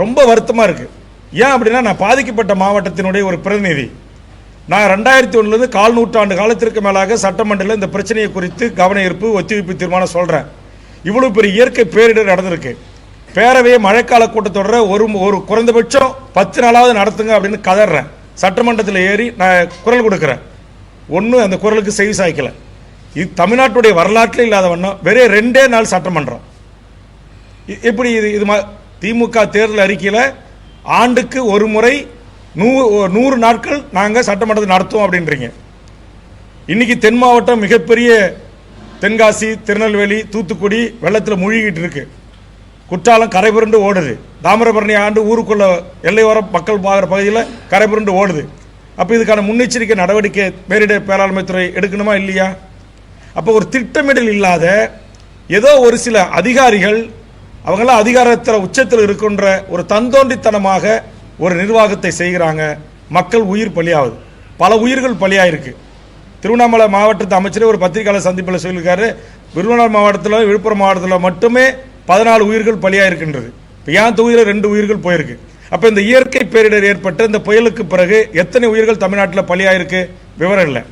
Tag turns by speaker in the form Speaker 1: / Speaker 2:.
Speaker 1: ரொம்ப வருத்தமாக இருக்குது. ஏன் அப்படின்னா, நான் பாதிக்கப்பட்ட மாவட்டத்தினுடைய ஒரு பிரதிநிதி. நான் 2001 கால் நூற்றாண்டு காலத்திற்கு மேலாக சட்டமன்றத்தில் இந்த பிரச்சனையை குறித்து கவன ஈர்ப்பு ஒத்திவைப்பு தீர்மானம் சொல்கிறேன். இவ்வளோ பெரிய இயற்கை பேரிடர் நடந்திருக்கு. பேரவையை மழைக்கால கூட்டத்தொடரை ஒரு குறைந்தபட்சம் 10 நாளாவது நடத்துங்க அப்படின்னு கதறேன். சட்டமன்றத்தில் ஏறி நான் குரல் கொடுக்குறேன். ஒன்றும் அந்த குரலுக்கு செவி சாய்க்கலை. இது தமிழ்நாட்டுடைய வரலாற்றில் இல்லாத வண்ணம் வெறும் 2 நாள் சட்டமன்றம். எப்படி இது திமுக தேர்தல் அறிக்கையில் ஆண்டுக்கு ஒரு முறை 100 நாட்கள் நாங்கள் சட்டமன்றத்தை நடத்துவோம் அப்படின்றீங்க. இன்னைக்கு தென் மாவட்டம் மிகப்பெரிய தென்காசி, திருநெல்வேலி, தூத்துக்குடி வெள்ளத்தில் மூழ்கிட்டு இருக்கு. குற்றாலம் கரைபுரண்டு ஓடுது. தாமிரபரணி ஆண்டு ஊருக்குள்ள எல்லையோர மக்கள் பார்க்குற பகுதியில் கரைபுரண்டு ஓடுது. அப்போ இதுக்கான முன்னெச்சரிக்கை நடவடிக்கை பேரிடர் மேலாண்மை துறை எடுக்கணுமா இல்லையா? அப்போ ஒரு திட்டமிடல் இல்லாத ஏதோ ஒரு சில அதிகாரிகள், அவங்களாம் அதிகாரத்தில் உச்சத்தில் இருக்கின்ற ஒரு தந்தோண்டித்தனமாக ஒரு நிர்வாகத்தை செய்கிறாங்க. மக்கள் உயிர் பலியாகுது. பல உயிர்கள் பலியாயிருக்கு. திருவண்ணாமலை மாவட்டத்து அமைச்சரே ஒரு பத்திரிகையாளர் சந்திப்பில் சொல்லியிருக்காரு, விருதுநகர் மாவட்டத்தில், விழுப்புரம் மாவட்டத்தில் மட்டுமே 14 உயிர்கள் பலியாயிருக்கின்றது. இப்போ என் தொகுதியில் 2 உயிர்கள் போயிருக்கு. அப்போ இந்த இயற்கை பேரிடர் ஏற்பட்ட இந்த புயலுக்கு பிறகு எத்தனை உயிர்கள் தமிழ்நாட்டில் பலியாயிருக்கு விவரம் இல்லை.